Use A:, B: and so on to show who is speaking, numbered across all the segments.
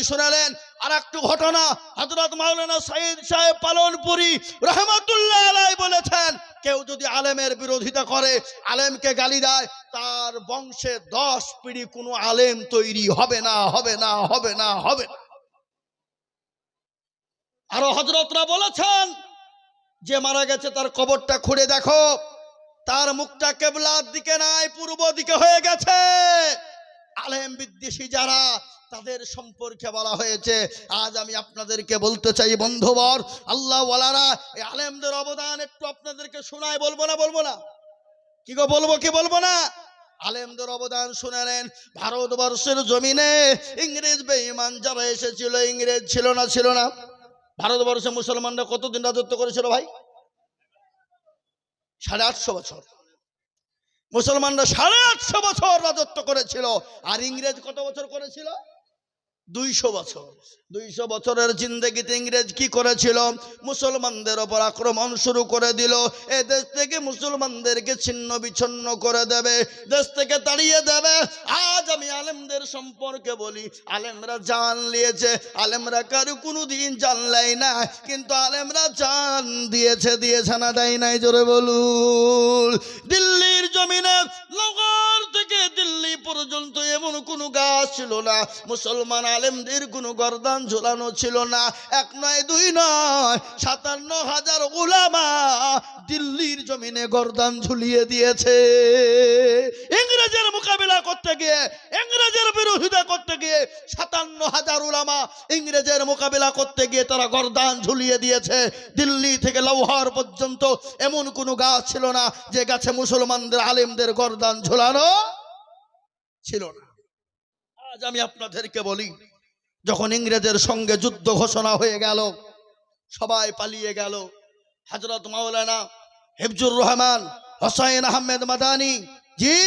A: শোনালেন। আর একটু ঘটনা, হযরত মাওলানা সাইদ সাহেব পালনপুরি রহমাতুল্লাহ আলাইহি বলেছেন, কেউ যদি আলেমের বিরোধিতা করে, আলেমকে গালি দেয়, তার বংশে 10 পিঢ়ি কোনো আলেম তৈরি হবে না, হবে না, হবে না, হবে না। আরো হযরতরা বলেছেন, যে মারা গেছে তার কবরটা খুঁড়ে দেখো, তার মুখটা কিবলার দিকে নাই, পূর্ব দিকে হয়ে গেছে। আলেম বিদ্বেষী যারা, তাদের সম্পর্কে বলা হয়েছে। আজ আমি আপনাদেরকে বলতে চাই বন্ধুবর, আল্লাহ ওয়ালারা, এই আলেমদের অবদান একটু আপনাদেরকে শোনায়, বলবো না? বলবো না? কি গো, বলবো কি বলবো না? আলেমদের অবদান শুনে নেন। ভারতবর্ষের জমিনে ইংরেজ বেঈমান যারা এসেছিল, ইংরেজ ছিল না? ছিল না? ভারতবর্ষে মুসলমানরা কতদিন রাজত্ব করেছিল ভাই? 850 বছর। মুসলমানরা 850 বছর রাজত্ব করেছিল। আর ইংরেজ কত বছর করেছিল? 200 বছর। 200 বছরের জিন্দেগিতে ইংরেজ কি করেছিল? মুসলমানদের ওপর আক্রমণ শুরু করে দিল। এ দেশ থেকে মুসলমানদেরকে ছিন্ন বিচ্ছিন্ন করে দেবে, দেশ থেকে তাড়িয়ে দেবে। আজ আমি আলেমদের সম্পর্কে বলি, আলেমরা জান নিয়েছে, আলেমরা কারো কোনোদিন জান নেয় না, কিন্তু আলেমরা জান দিয়েছে। দিয়েছে না দেয় নাই? জোরে বলুন। দিল্লির জমিনে লাহোর থেকে দিল্লি পর্যন্ত এমন কোনো গাছ ছিল না, মুসলমান আলেমদের কোনো গর্দান ঝোলানো ছিল না। 1 নয় 2 নয়, 57,000 উলামা দিল্লির জমিনে গর্দান ঝুলিয়ে দিয়েছে। ইংরেজের মোকাবিলা করতে গিয়ে, ইংরেজের বিরোধিতা করতে গিয়ে 57,000 উলামা ইংরেজের মোকাবিলা করতে গিয়ে তারা গর্দান ঝুলিয়ে দিয়েছে। দিল্লি থেকে লাহোর পর্যন্ত এমন কোনো গাছ ছিল না যে গাছে মুসলমানদের আলেমদের গর্দান ঝোলানো ছিল না। আজ আমি আপনাদেরকে বলি, যখন ইংরেজের সঙ্গে যুদ্ধ ঘোষণা হয়ে গেল, সবাই পালিয়ে গেল। হযরত মাওলানা হিফজুর রহমান হোসেন আহমেদ মাদানী জি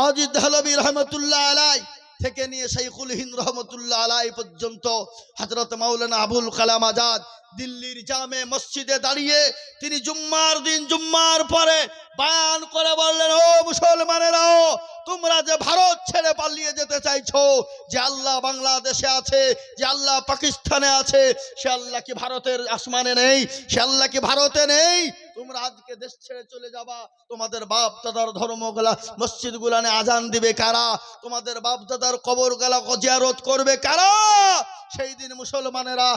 A: আজিদ দেহলভী রহমতুল্লাহ আলাই থেকে নিয়ে শাইখুল হিন্দ রহমতুল্লাহ আলাই পর্যন্ত হযরত মাওলানা আবুল কালাম আজাদ দিল্লির জামে মসজিদে দাঁড়িয়ে তিনি জুম্মার দিন, জুম্মার পরে বয়ান করে বললেন, ও মুসলমানেরাও, তোমরা যে ভারত ছেড়ে পালিয়ে যেতে চাইছো, যে আল্লাহ বাংলাদেশে আছে, যে আল্লাহ পাকিস্তানে আছে, সে আল্লাহ কি ভারতের আসমানে নেই? সে আল্লাহ কি ভারতে নেই? তোমরা আজকে দেশ ছেড়ে চলে যাবা, তোমাদের বাপ দাদার ধর্মগুলা মসজিদ গুলানে আজান দিবে কারা? তোমাদের বাপ দাদার কবর গুলা জিয়ারত করবে কারা? সেই দিন মুসলমানেরা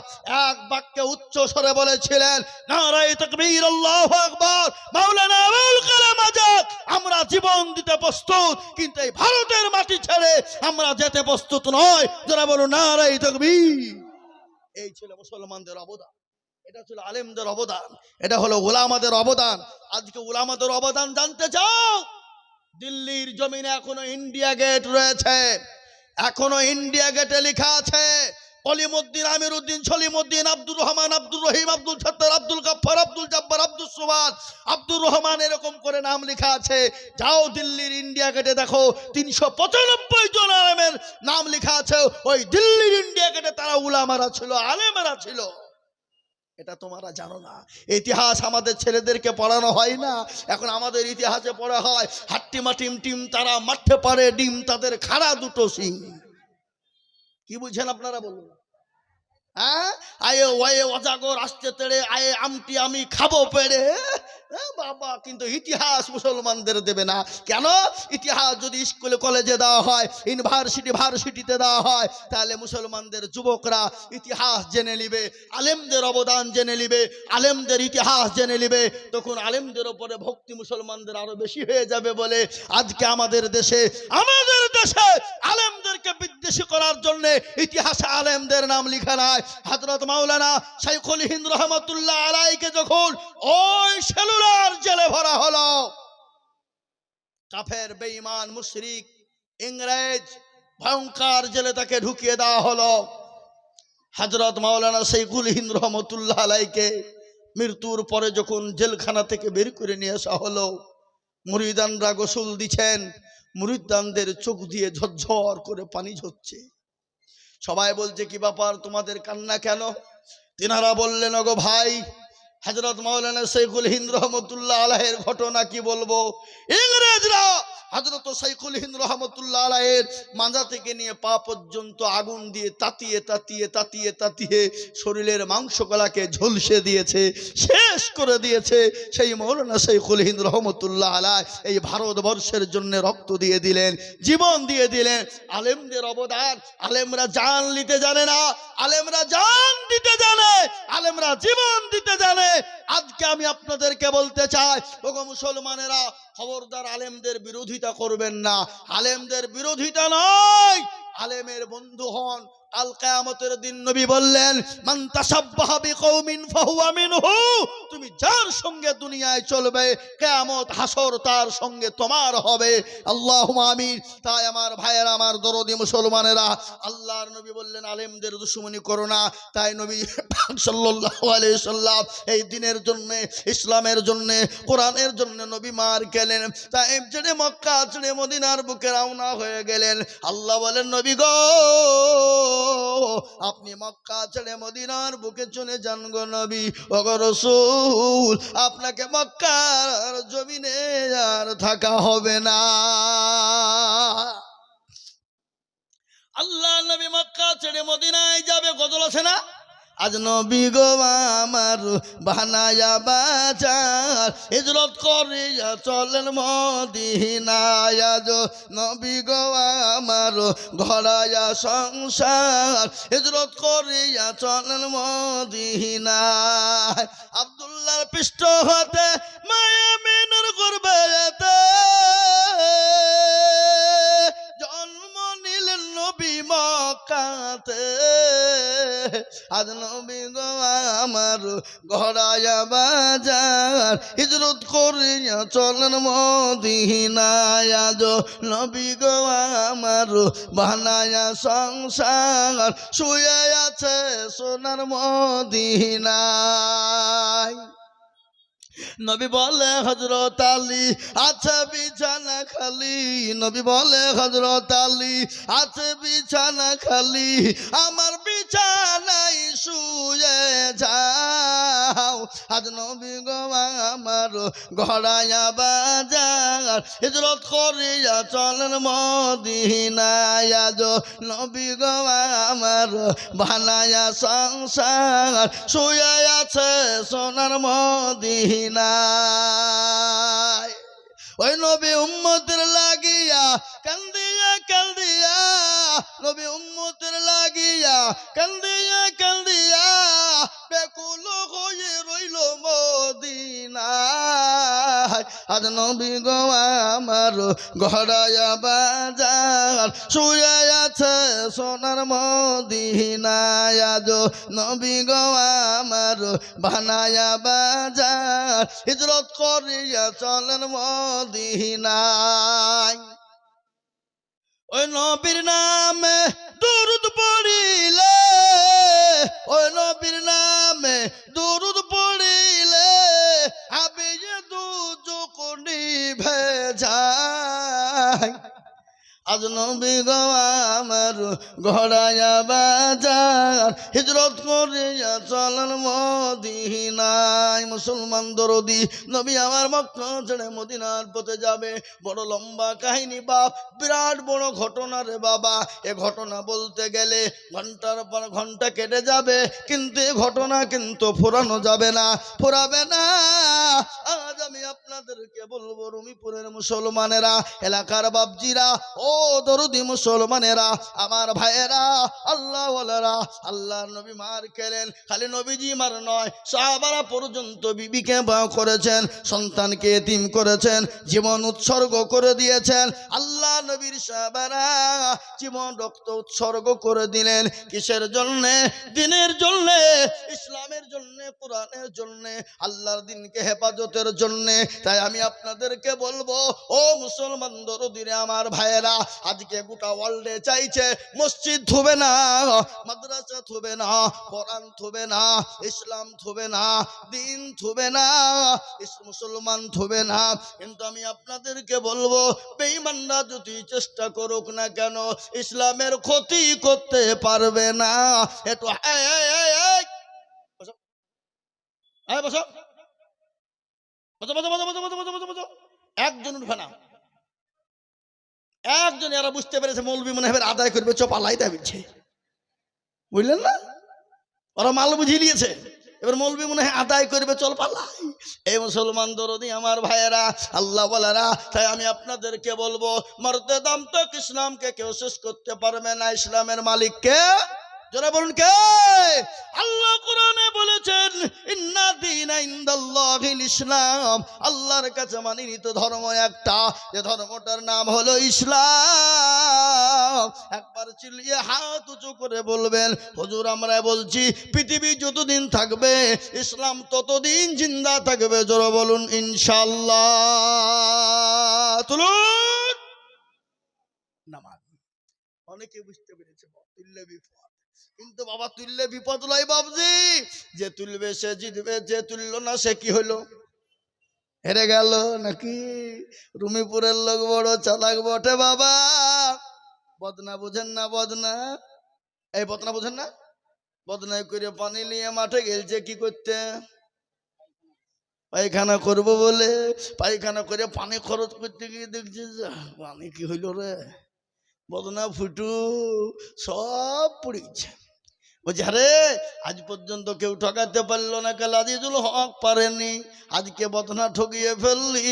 A: এক বাক্যে উচ্চ স্বরে বলেছিলেন, নারায়ে তাকবীর, আল্লাহু আকবার, মাওলানা আবুল কালাম আজাদ, আমরা জীবন দিতে প্রস্তুত, কিন্তু এই ভারতের মাটি ছেড়ে আমরা যেতে প্রস্তুত নয়। যারা বলো নারায়ে তাকবীর। এই ছিল মুসলমানদের অবদান, এটা ছিল আলেমদের অবদান, এটা হলো উলামাদের অবদান। আজকে উলামাদের অবদান জানতে চাও? দিল্লির জমিনে এখনো ইন্ডিয়া গেট রয়েছে, এখনো ইন্ডিয়া গেটে লেখা আছে কলিমউদ্দিন, আমিরউদ্দিন, সলিমউদ্দিন, আব্দুর রহমান, আব্দুর রহিম, আব্দুল সত্তার, আব্দুল গফফার, আব্দুল জব্বার, আব্দুল সুবহান, আব্দুর রহমান, এরকম করে নাম লেখা আছে। যাও দিল্লির ইন্ডিয়া গেটে দেখো, 395 জন আলেমের নাম লেখা আছে। ওই দিল্লির ইন্ডিয়া গেটে তারা উলামারা ছিল, আলেমেরা ছিল। এটা তোমরা জানো না। ইতিহাস আমাদের ছেলেদেরকে পড়ানো হয় না। এখন আমাদের ইতিহাসে পড়া হয়, হাট্টিমা টিম টিম তারা মাঠে পারে ডিম, তাদের খাড়া দুটো সিং। কি বুঝেন আপনারা বলুন? হ্যাঁ, আয়ে ওয়ে অজাগর আসতে তেড়ে, আয়ে আমটি আমি খাবো পেড়ে। বাবা, কিন্তু ইতিহাস মুসলমানদের দেবে না। কেন? ইতিহাস যদি স্কুলে কলেজে দেওয়া হয়, ভার্সিটিতে দেওয়া হয়, তাহলে মুসলমানদের যুবকরা ইতিহাস জেনে নিবে, আলেমদের অবদান জেনে নিবে, আলেমদের ইতিহাস জেনে নিবে। তখন আলেমদের উপরে ভক্তি মুসলমানদের আরো বেশি হয়ে যাবে। বলে আজকে আমাদের দেশে আলেমদেরকে বিদ্বেষী করার জন্য ইতিহাসে আলেমদের নাম লেখা নাই। হযরত মাওলানা শাইখুল হিন্দ রহমতুল্লাহ আলাইকে যখন ওই সেলুলার জেলে ভরা হলো, কাফের, বেঈমান, মুশরিক, ইংরেজ ভয়ঙ্কর জেলে তাকে ঢুকিয়ে দেওয়া হলো। হযরত মাওলানা শাইখুল হিন্দ রহমতুল্লাহ আলাইকে মৃত্যুর পরে যখন জেলখানা থেকে বের করে নিয়ে আসা হলো, মুরিদানরা গোসল দিচ্ছেন, মুরিদানদের চোখ দিয়ে ঝরঝর করে পানি ঝরছে। সবাই বলছে, কি ব্যাপার, তোমাদের কান্না কেন? তিনারা বললেন, ওগো ভাই, হযরত মাওলানা শাইখুল হিন্দ রহমতুল্লাহ আলাইহির ঘটনা কি বলবো। ইংরেজরা হযরত শাইখুল হিন্দ রহমাতুল্লাহ আলাইহির মাজা থেকে নিয়ে পা পর্যন্ত আগুন দিয়ে তাতিয়ে তাতিয়ে তাতিয়ে তাতিয়ে শরীরের মাংসগুলোকে ঝলসে দিয়েছে, শেষ করে দিয়েছে। সেই মাওলানা শাইখুল হিন্দ রহমাতুল্লাহ আলাইহি এই ভারতবর্ষের জন্য রক্ত দিয়ে দিলেন, জীবন দিয়ে দিলেন। আলেমদের অবদান, আলেমরা জান নিতে জানে না, আলেমরা জান দিতে জানে, আলেমরা জীবন দিতে জানে। আজকে আমি আপনাদেরকে বলতে চাই, ওগো মুসলমানেরা, খবরদার আলেমদের বিরোধিতা করবেন না। আলেমদের বিরোধিতা নয়, আলেমের বন্ধু হন। কাল কিয়ামতের দিন নবী বললেন, মান তাসাব্বাহা বিকওমিন ফাহুয়া মিনহু। তুমি যার সঙ্গে দুনিয়ায় চলবে, কিয়ামত হাসর তার সঙ্গে তোমার হবে। আল্লাহুম্মা আমিন। তাই আমার ভাইয়েরা, আমার দরদি মুসলমানেরা, আল্লাহর নবী বললেন আলেমদের দুশমনি করো না। তাই নবী সাল্লাল্লাহু আলাইহি সাল্লাম এই দিনের জন্য, ইসলামের জন্য, কোরআনের জন্য নবী মার গেলেন। তাই ছেড়ে মক্কা ছেড়ে মদিনার বুকে রওনা হয়ে গেলেন। আল্লাহ বলেন, নবী গো, আপনি মক্কা ছেড়ে মদিনার বুকে চলে যান গো নবী। ওগো রাসূল, আপনাকে মক্কার জমিনে আর থাকা হবে না। আল্লাহ নবী মক্কা ছেড়ে মদিনায় যাবে, গজল আছে না? আজ নবী গো আমার বানায়া বাজার, হিজরত করিয়া চলেন মদিনায়। আজ নবী গো আমার ঘরায়া সংসার, হিজরত করিয়া চলেন মদিনায়। আব্দুল্লাহর পৃষ্ঠ হতে মায়া মিনুর গুরবাতে জন্ম নিলেন নবী মক্কাতে। আজ নবী গো আমার ঘরায়া বাজার, হিজরত করিয়া চলেন মদিনায়। আজ নবী গো আমার বানায়া সংসার, শুয়ে আছে সোনার মদিনায়। নবী বলে হযরত আলী আছে বিছানা খালি, নবী বলে হযরত আলী আছে বিছানা খালি, আমার বিছানায় শুয়ে যাও। আজ নবী গো আমার ঘরায়া বাজার, হিজরত করিয়া চলেন মদিনায়। আজ নবী গো আমার বানায়া সংসার, শুয়ে আছে সোনার মদিনায়। ওই নবী উম্মতের লাগিয়া কান্দিয়া কান্দিয়া, নবী উম্মতের লাগিয়া কান্দিয়া কান্দিয়া বেকুল হয়ে রইল মদিনায়। আজ নবী গো আমার ঘরায়া বাজার, শুয়ে আছে সোনার মদিনায়। আজ নবী গো আমার বানায়া বাজার, হিজরত করিয়া চলেন মদিনায়। ওই নবীর নামে দুরূদ পড়িলে, ওই নবীর নামে দুরূদ পড়িলে হবে যে দুচোখ নিভে যায়। আজ নবী গো আমার ঘরায়া বাজার, হিজরত করিয়া চলেন মদিনায়। মুসলমান দরদি, নবী আমার মক্কা ছেড়ে মদিনার পথে যাবে। বড় লম্বা কাহিনী বাপ, বিরাট বড় ঘটনা রে বাবা। এ ঘটনা বলতে গেলে ঘন্টার পর ঘন্টা কেটে যাবে, কিন্তু এ ঘটনা কিন্তু ফোরানো যাবে না, ফোরাবে না। আজ আমি আপনাদেরকে বলবো, রুমিপুরের মুসলমানেরা, এলাকার বাপজিরা, ও দরদি মুসলমানেরা, আমার ভাইয়েরা, আল্লাহ ওয়ালারা, আল্লাহর নবী মার খেলেন। খালি নবীজি মার নয়, সাহাবারা পর্যন্ত বিবিকে বিবাহ করেছেন, সন্তানকে এতিম করেছেন, জীবন উৎসর্গ করে দিয়েছেন। আল্লাহ নবীর সাহাবারা জীবন রক্ত উৎসর্গ করে দিলেন। কিসের জন্যে? দিনের জন্যে, ইসলামের জন্যে, কোরআনের জন্যে, আল্লাহর দিনকে হেফাজতের জন্যে। তাই আমি আপনাদেরকে বলবো, ও মুসলমান দরদিরে আমার ভাইয়েরা, আজকে গোটা ওয়ার্ল্ডে চাইছে মসজিদ থুবে না, মাদ্রাসা থুবে না, কোরআন থুবে না, ইসলাম থুবে না, দিন থুবে না, মুসলমান থুবে না। কিন্তু আমি আপনাদেরকে বলবো, বেঈমানরা যদি চেষ্টা করুক না কেন, ইসলামের ক্ষতি করতে পারবে না। একটু একজন উঠবে না। একজন এরা বুঝতে পেরেছে মৌলবি মনে হবে আদায় করবে, চপ আলাই দাবিছে, বুঝলেন না? ওরা মাল বুঝিয়ে নিয়েছে, এবার মৌলবি মনে হয় আদায় করবে, চল পালাই। এই মুসলমান দরদি আমার ভাইয়েরা, আল্লাহ বলারা, তাই আমি আপনাদেরকে বলবো, মরতে দাম তো ইসলামকে কেউ শেষ করতে পারবে না। ইসলামের মালিককে যারা বলুন কে? আল্লাহ কোরআনে বলেছেন ইন্না দীনা ইনদাল্লাহিল ইসলাম, আল্লাহর কাছে মানিত ধর্ম একটা, যে ধর্মটার নাম হলো ইসলাম। একবার চিল্লিয়ে হাত উঁচু করে বলবেন, হুজুর আমরা বলছি পৃথিবী যতদিন থাকবে ইসলাম ততদিন জিন্দা থাকবে। জোরে বলুন ইনশাআল্লাহ। তুলুন নামাজ। অনেকে বুঝতে পেরেছে তুল্যে বিপদ, কিন্তু বাবা তুললে বিপদ লয় বাবজি, যে তুলবে সে জিতবে, যে তুলল না সে কি হইল? হেরে গেল নাকি? রুমিপুরের লোক বড় চালাক বটে বাবা। বদনা বুঝেন না? বদনা, এই বদনা বুঝেন না? বদনাই করে পানি নিয়ে মাঠে গেলছে কি করতে? পায়খানা করবো বলে। পায়খানা করে পানি খরচ করতে গিয়ে দেখছে পানি কি হইল রে, বদনা ফুটু সব পড়েছে। বলছে আরে আজ পর্যন্ত কেউ ঠকাতে পারলো না, কাল আজিজুল হক পারেনি, আজকে বদনা ঠকিয়ে ফেললি,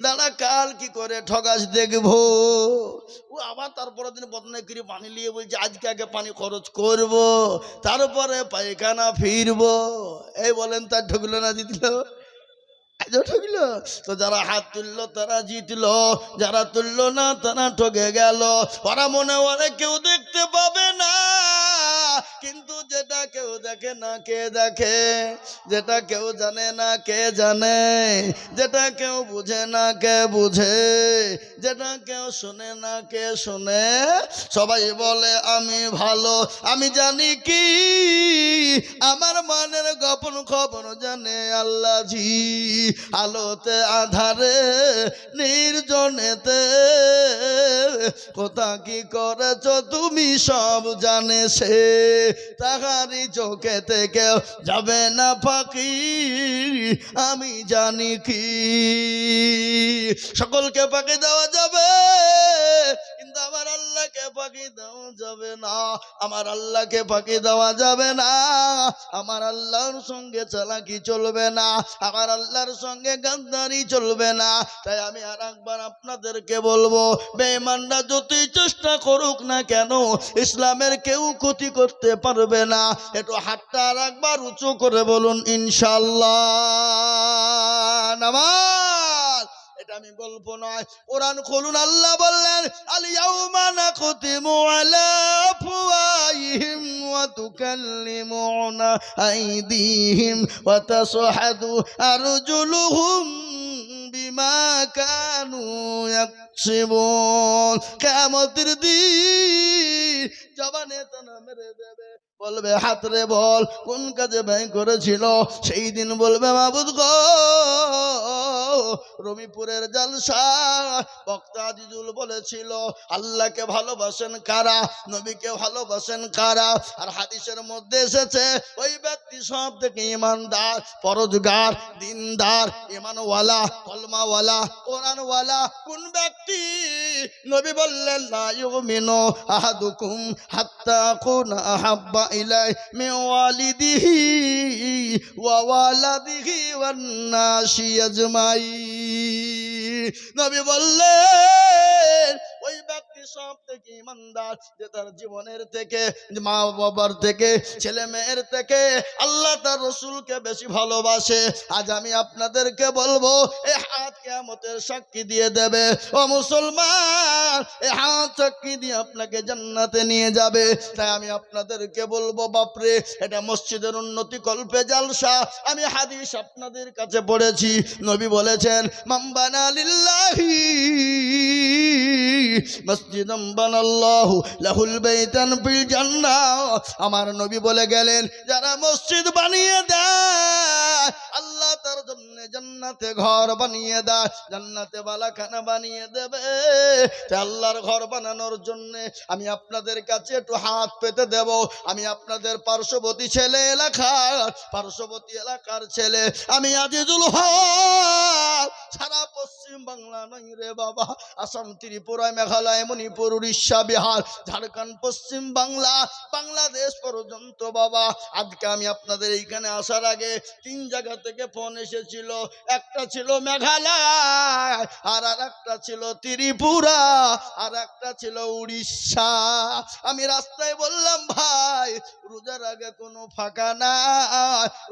A: দাঁড়া কাল কি করে ঠকাস দেখবো। ও আবার তারপরের দিন বদনা করে পানি নিয়ে বলছে আজকে আগে পানি খরচ করব, তারপরে পায়খানা ফিরবো। এই বলেন তার ঠকলো না জিতলো? ঠকল। তো যারা হাত তুললো তারা জিতলো, যারা তুললো না তারা ঠকে গেল। ওরা মনে ওরা কেউ দেখতে পাবে না, কিন্তু যেটা কেউ দেখে না কে দেখে, যেটা কেউ জানে না কে জানে, যেটা কেউ বুঝে না কে বুঝে, যেটা কেউ শোনে না কে শোনে। সবাই বলে আমি ভালো, আমি জানি কি আমার মনের গোপন খবর জানে আল্লাহ জি। আলোতে আধারে নির্জনেতে কোথা কি করেছ তুমি সব জানে সে, তাহারি চোখে থেকে যাবে না ফাঁকি, আমি জানি কি। সকলকে ফাঁকি দেওয়া যাবে, কিন্তু আমার আল্লাহকে ফাঁকি দেওয়া যাবে না। আমার আল্লাহকে ফাঁকি দেওয়া যাবে না। আমার আল্লাহর সঙ্গে চালাকি চলবে না, আমার আল্লাহর সঙ্গে গাদ্দারি চলবে না। তাই আমি আর একবার আপনাদেরকে বলবো, বেঈমানরা যতই চেষ্টা করুক না কেন ইসলামের কেউ ক্ষতি করতে পারবে না। একটু হাতটা আর একবার উঁচু করে বলুন ইনশাআল্লাহ। নামাজ এটা আমি গল্প নয়, কোরআন খুলুন। আল্লাহ বললেন আল ইয়াউমা নাখতিমু আলা আফওয়াহিহিম ওয়া তুকাল্লিমুনা আইদিহিম ওয়া তাশহাদু আরজুলুহুম বিমা কানু ইয়াকসিবুন। কিয়ামতের দিন জবানে তানা মেরে দেবে, বলবে হাত রে বল কোন কাজে ব্যয় করেছিল। সেই দিন বলবে মাবুদ গো, রমিপুরের জালসা বক্তা আজিজুল বলেছিল আল্লাহকে ভালোবাসেন কারা, নবীকে ভালোবাসেন কারা। আর হাদিসের মধ্যে এসেছে ওই ব্যক্তি সব থেকে ইমানদার, পরহেজগার, দিনদার, ইমানওয়ালা, কলমাওয়ালা, কোরআনওয়ালা। কোন ব্যক্তি? নবী বললেন লা ইউমিনু আহাদুকুম হাত্তা আকুনা আহাব্বা ইলাই মিন ওয়ালিদিহি ওয়া ওয়ালাদিহি ওয়ান নাসি আজমাইন। নবী বললেন ওই ব্যক্তি সব থেকে ইমানদার যে তার জীবনের থেকে, মা বাবার থেকে, ছেলে মেয়ের থেকে আল্লাহ তার রসুলকে বেশি ভালোবাসে। আজ আমি আপনাদেরকে বলবো এই হাত কিয়ামতের সাক্ষী দিয়ে দেবে। ও মুসলমান, এই হাত সাক্ষী দিয়ে আপনাকে জান্নাতে নিয়ে যাবে। তাই আমি আপনাদেরকে বলবো বাপরে, এটা মসজিদের উন্নতি কল্পে জালসা। আমি হাদিস আপনাদের কাছে পড়েছি, নবী বলেছেন মান বানা লিল্লাহি মসজিদান বানাল্লাহু লাহুল বাইতান ফিল জান্নাহ। আমার নবী বলে গেলেন যারা মসজিদ বানিয়ে দেয় আল্লাহ তার জন্য জান্নাতে ঘর বানিয়ে দেয়, জান্নাতে বালাখানা বানিয়ে দেবে। আল্লাহর ঘর বানানোর জন্য আমি আপনাদের কাছে একটু হাত পেতে দেব। আমি আপনাদের পার্শ্ববর্তী এলাকার ছেলে আমি আজিজুল হক। সারা পশ্চিম বাংলা নয় রে বাবা, আসাম, ত্রিপুরা, মেঘালয়, মণিপুর, উড়িষ্যা, বিহার, ঝাড়খণ্ড, পশ্চিম বাংলা, বাংলাদেশ পর্যন্ত বাবা, আজকে আমি আপনাদের এইখানে আসার আগে 3 জায়গা থেকে ফোন এসেছিল। একটা ছিল মেঘালয়, আর একটা ছিল ত্রিপুরা, আর একটা ছিল উড়িষ্যা। আমি রাস্তায় বললাম ভাই রোজার আগে কোনো ফাঁকা না,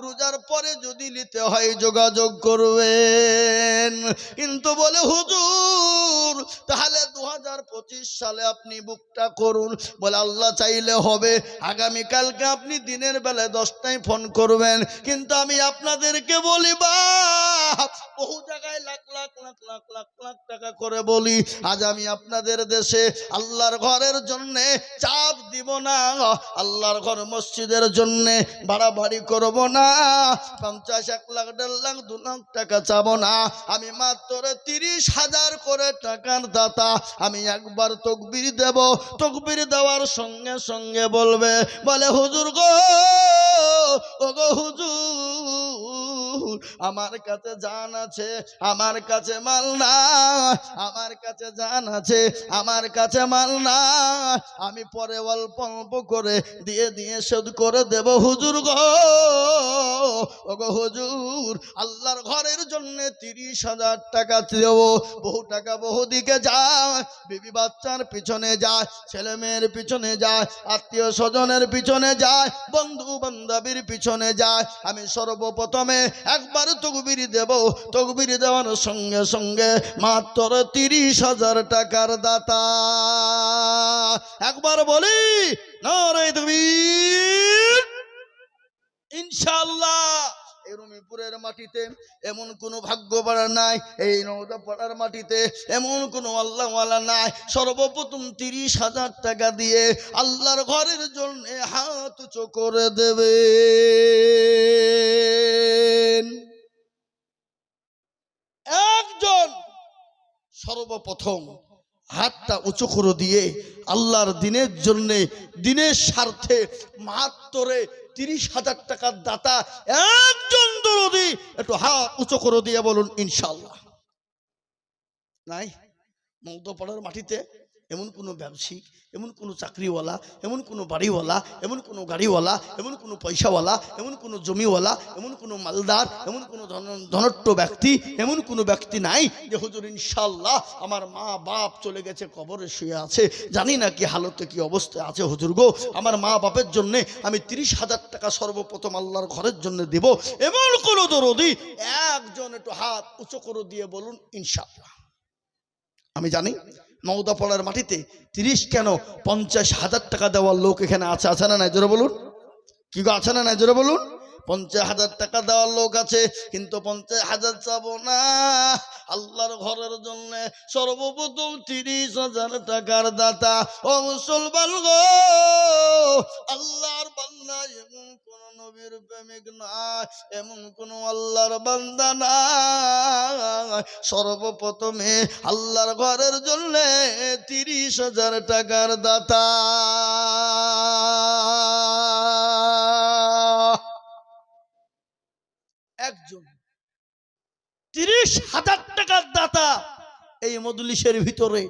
A: রোজার পরে যদি নিতে হয় যোগাযোগ করবেন। কিন্তু বলে হুজুর তাহলে 2025 সালে আপনি বুকটা করুন। বলে আল্লাহ চাইলে হবে। আগামীকালকে আপনি দিনের বেলায় 10টায় ফোন করবেন। কিন্তু আমি আপনাদেরকে বলি বাপ, বহু জায়গায় লাখ লাখ লাখ লাখ লাখ লাখ টাকা করে বলি, আজ আমি আপনাদের দেশে আল্লাহর ঘরের জন্যে চাপ দিব না, আল্লাহর ঘর মসজিদের জন্যে বাড়াবাড়ি করব না, 50, 1 লাখ, 1.5 লাখ, 2 লাখ টাকা চাবো না। আমি মাত্র 30,000 করে টাকার দাতা। আমি একবার তকবীর দেব, তকবীর দেওয়ার সঙ্গে সঙ্গে বলবে, বলে হুজুর গো, ও গো হুজুর, আমার কাছে জান আছে, আমার কাছে মাল না, আমার কাছে জান আছে, আমার কাছে মাল না, আমি পরে অল্প অল্প করে দিয়ে দিয়ে শোধ করে দেব হুজুর গো, ও গো হুজুর, আল্লাহর ঘরের জন্য 30,000 টাকা দেব। বহু টাকা বহু দিকে যায়, বিবি বাচ্চার পিছনে যায়, ছেলে মেয়ের পিছনে যায়, আত্মীয় স্বজনের পিছনে যায়, বন্ধু বান্ধবীর পিছনে যায়। আমি সর্বপ্রথমে একবার তকবীর দেব, তকবীর দেওয়ার সঙ্গে সঙ্গে মাত্র 30,000 টাকার দাতা। একবার বলি নারে তাকবীর। ইনশাআল্লাহ এই রুমিপুরের মাটিতে এমন কোন ভাগ্যবান নাই, এই নওদাপাড়ার মাটিতে এমন কোন আল্লাহওয়ালা নাই সর্বপ্রথম 30,000 টাকা দিয়ে আল্লাহর ঘরের জন্য হাত উঁচু করে দেবে। একজন সর্বপ্রথম হাতটা উঁচু করে দিয়ে আল্লাহর দিনের জন্য, দিনের স্বার্থে মাত্র 30,000 টাকার দাতা একজন দরদি, একটু হাত উঁচু করে দিয়ে বলুন ইনশাআল্লাহ। নাই নওদাপাড়ার মাটিতে এমন কোনো ব্যবসায়িক, এমন কোনো চাকরিওয়ালা, এমন কোনো বাড়িওয়ালা, এমন কোনো গাড়িওয়ালা, এমন কোনো পয়সাওয়ালা, এমন কোনো জমিওয়ালা, এমন কোনো মালদার, এমন কোনো ধনট্ট ব্যক্তি, এমন কোনো ব্যক্তি নাই যে হুজুর ইনশাআল্লাহ আমার মা বাপ চলে গেছে, কবরে শুয়ে আছে, জানি না কি হালতে কি অবস্থায় আছে, হুজুর গো আমার মা বাপের জন্য আমি 30,000 টাকা সর্বপ্রথম আল্লাহর ঘরের জন্য দেব, এমন কোনো দরদি একজন একটু হাত উঁচু করে দিয়ে বলুন ইনশাআল্লাহ। আমি জানি নওদাপাড়ার মাটিতে 30 কেন 50,000 টাকা দেওয়ার লোক এখানে আছে, আছে না নাই জোরে বলুন? কি গো আছে না নাই জোরে বলুন? 50,000 টাকা দেওয়ার লোক আছে, কিন্তু 50,000 চাবো না, আল্লাহর ঘরের জন্য সর্বপ্রথম 30,000 টাকার দাতা। ও মুসলমান গো, আল্লাহর বান্দা এমন কোন নবীর প্রেমিক না, এমন কোন আল্লাহর বান্দা না, সর্বপ্রথমে আল্লাহর ঘরের জন্য 30,000 টাকার দাতা। একজন 30,000 টাকার দাতা এই মজলিসের ভিতরে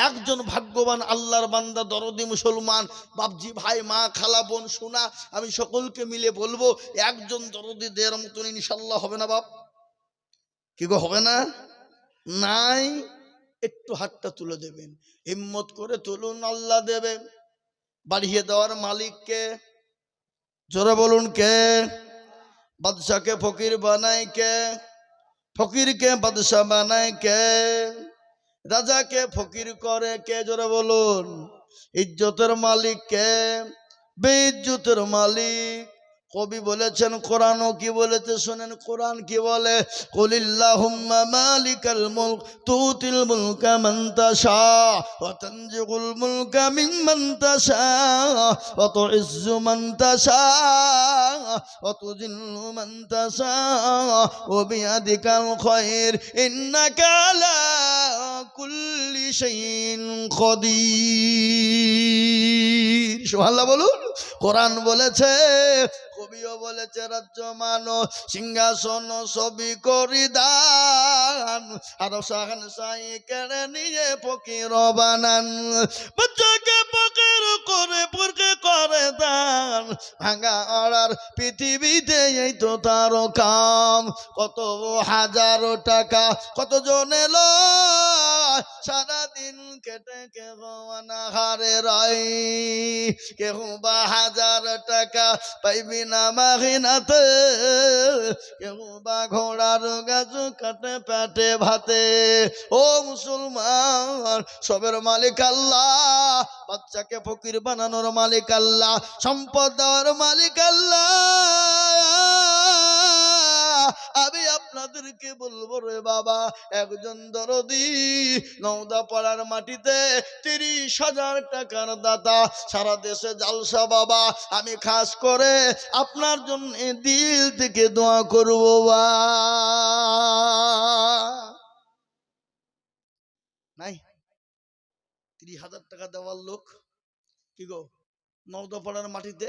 A: একজন ভাগ্যবান আল্লাহর বান্দা দরদি মুসলমান বাপজি ভাই মা খালা বোন সোনা, আমি সকলকে মিলে বলবো একজন দরদি দেওয়ার মতন ইনশাআল্লাহ হবে না বাপ? কি গো হবে না? নাই? একটু হাতটা তুলে দেবেন, হিম্মত করে তুলুন, আল্লাহ দেবে। বাড়িয়ে দেওয়ার মালিক কে? জোরে বলুন কে? বাদশাকে ফকির বানায় কে? ফকিরকে বাদশা বানায় কে? রাজাকে ফকির করে কে? জোরে বলুন। ইজ্জতের মালিক কে? বেইজ্জতের মালিক কবি বলেছেন, কোরআনও কি বলেছে শোনেন। কোরআন কি বলে? কুলিল্লাহুম্মা মালিকাল মুলক তুতিল মুলকা মান তাশা ওয়া তানজিউল মুলকা মিম্মান তাশা ওয়া তুইজ্জু মান তাশা ওয়া তুযিল্লু মান তাশা ওয়া বিয়াদিকাল খায়র ইন্নাকা আলা কুল্লি শাইইন কাদির। সুবহানাল্লাহ বলুন। কোরআন বলেছে, কবিও বলেছে, রাজ্য মানো সিংহাসন সবই করি দান, আর শাহান সাই কেড়ে নিয়ে ফকির বানান। বাচ্চাকে ফকির করে পুরকে করে দান, ভাঙা আড়ার পৃথিবীতে এই তো তার কাম। কত হাজার টাকা কত জনে লয়, সারাদিন কেটে কেহ অনাহারে রয়। কেহ বা হাজার টাকা পাইবি না মাহিনাতে, কেউ বা ঘোড়ার গাছ কাটে পেটে ভাতে। ও মুসলমান, সবের মালিক আল্লাহ, বাচ্চাকে ফকির বানানোর মালিক আল্লাহ, সম্পদ দেওয়ার মালিক আল্লাহ। আমি আপনাদেরকে বলবো রে বাবা, একজন দরদি নওদা পাড়ার মাটিতে 30,000 টাকার দাতা, সারা দেশে জালসা বাবা। আমি খাস করে আপনার জন্য দিল থেকে দোয়া করবো বা নাই। 30,000 টাকা দেওয়ার লোক কি গো নওদা পাড়ার মাটিতে?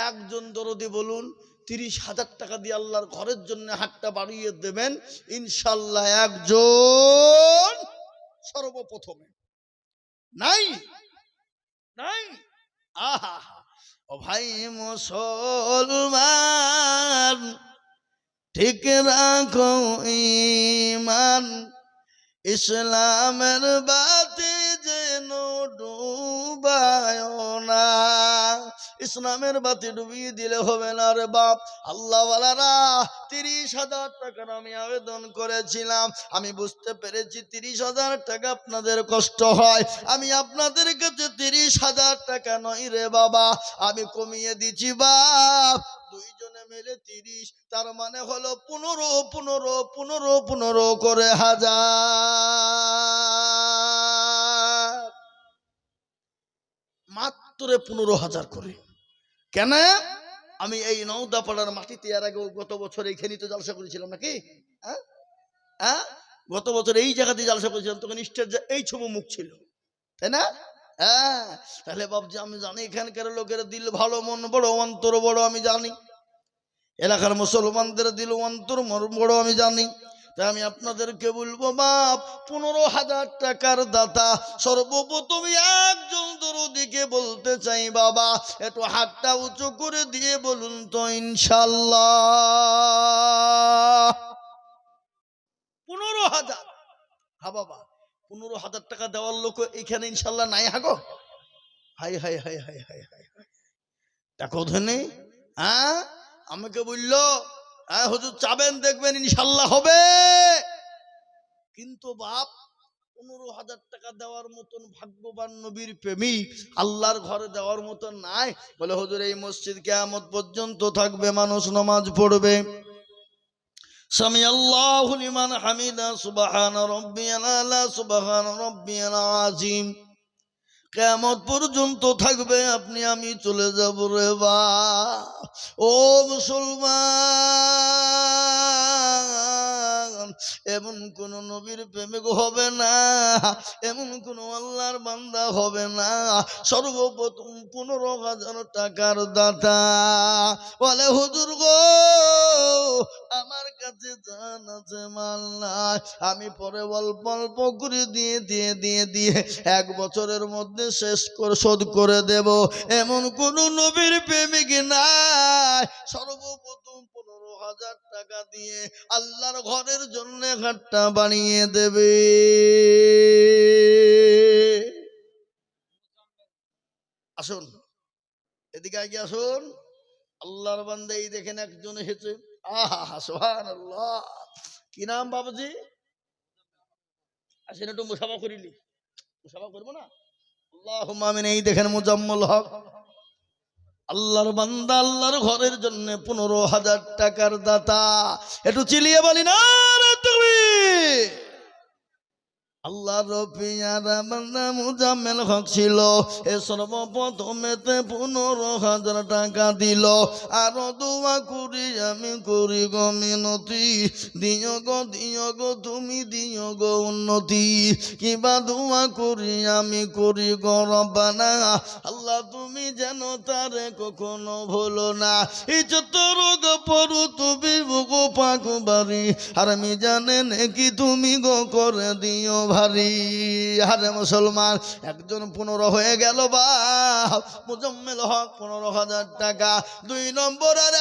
A: একজন দরদি বলুন 30,000 টাকা দিয়ে আল্লাহর ঘরের জন্য হাতটা বাড়িয়ে দেবেন, ইনশাল্লাহ একজন সর্বপ্রথমে। নাই নাই। আহা, ও ভাই মুসলমান, ঠিক রাখো ঈমান, ইসলামের বাতি যেন ডুবায় না। ইসলামের বাতি ডুবিয়ে দিলে হবে না রে বাপ। আল্লাহ ওয়ালারা, 30,000 টাকার আমি আবেদন করেছিলাম। আমি বুঝতে পেরেছি 30,000 টাকা আপনাদের কষ্ট হয়। আমি আপনাদের কাছে 30,000 টাকা নয় রে বাবা, আমি কমিয়ে দিচ্ছি বাপ। দুইজনে মিলে 30, তার মানে হলো 15 করে 1000, মাত্র 15,000 করে। কেন? আমি এই নওদা পাড়ার মাটিতে এর আগে গত বছর এইখানে তো জালসা করেছিলাম নাকি? হ্যাঁ হ্যাঁ, গত বছর এই জায়গাতে জালসা করেছিলাম, তখন স্টেজ এই ছবি মুখ ছিল, তাই না? হ্যাঁ, তাহলে বাবজি আমি জানি এখানকার লোকের দিল ভালো, মন বড়, অন্তর বড়, আমি জানি। এলাকার মুসলমানদের দিল অন্তর বড়, আমি জানি। তাই আমি আপনাদেরকে বলবো বাপ, 15,000 টাকার দাতা সর্বপ্রথম একজন দরদিকে বলতে চাই বাবা, একটু হাতটা উঁচু করে দিয়ে বলুন তো ইনশাল্লাহ। 15,000। হ্যাঁ বাবা, 15,000 টাকা দেওয়ার লোক এখানে ইনশাল্লাহ নাই। Hago high high high high high high, দেখো ধনে। হ্যাঁ, আমাকে বললো হ্যাঁ হুজুর চাবেন দেখবেন ইনশাল্লাহ হবে। কিন্তু বাপ, 15,000 টাকা দেওয়ার মতন ভাগ্যবান নবীর প্রেমিক আল্লাহর ঘরে দেওয়ার মতন নাই। বলে হুজুর এই মসজিদ কিয়ামত পর্যন্ত থাকবে, মানুষ নামাজ পড়বে। সামি আল্লাহু লিমান হামিদা, সুবহান রাব্বিয়াল আলা, সুবহান রাব্বিয়াল আযীম, কিয়ামত পর্যন্ত থাকবে। আপনি আমি চলে যাব রে বা। ও মুসলমান, এমন কোন নবীর প্রেমিক হবে না, এমন কোন আল্লাহর বান্দা হবে না সর্বপ্রথম 15,000 টাকার দাতা বলে হুজুর গো আমার কাছে জান আছে মাল নাই, আমি পরে অল্প অল্প করে দিয়ে দিয়ে দিয়ে দিয়ে 1 বছরের মধ্যে শেষ করে শোধ করে দেব। এমন কোন নবীর প্রেমিক নাই সর্বপ্রথম 15,000 টাকা দিয়ে আল্লাহর ঘরের জন্য ঘাটটা বানিয়ে দেবে। আসুন এদিকে আগে আসুন। আল্লাহর বান্দা এই দেখেন একজন এসেছে। আহা সুবহানাল্লাহ, কি নাম বাবাজি? আসেন একটু মুসাফা করিলি, মুসাফা করবো না? আল্লাহুম্মা আমিন। এই দেখেন মুজাম্মল হক, আল্লাহর বান্দা আল্লাহর ঘরের জন্য 15,000 টাকার দাতা। একটু চিলিয়ে বলি না রে তুমি। আল্লাহর পিয়ারা বান্দা মুজাম্মেল হক ছিল, এ সর্বপ্রথমেতে 15,000 টাকা দিল। আরো দোয়া করি আমি করি গো মিনতি, দিও গো তুমি দিও গো উন্নতি। কিবা দোয়া করি আমি করি গো রব্বানা, আল্লাহ তুমি যেন তারে কখনো ভুলো না। এই যত রোগ পড়ু তুমি গো পাক বাড়ি, আর আমি জানে নাকি তুমি গো করে দিও ভারী। আরে মুসলমান, একজন 15 হয়ে গেল বা মুজাম্মেল হক 15,000 টাকা। 2 নম্বরের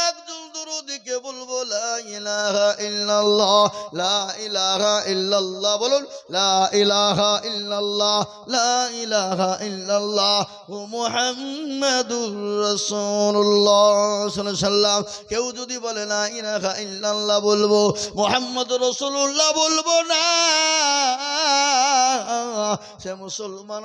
A: একজন দুরুদিকে বলবো লা ইলাহা ইল্লাল্লাহ, লা ইলাহা ইল্লাল্লাহ, বলুন লা ইলাহা ইল্লাল্লাহ, লা ইলাহা ইল্লাল্লাহ মুহাম্মাদুর রাসূলুল্লাহ সাল্লাল্লাহু আলাইহি সাল্লাম। কেউ যদি বলে লা ইলাহা ইল্লাল্লাহ বলবো, মুহাম্মাদুর রাসূলুল্লাহ বলবো না, সে মুসলমান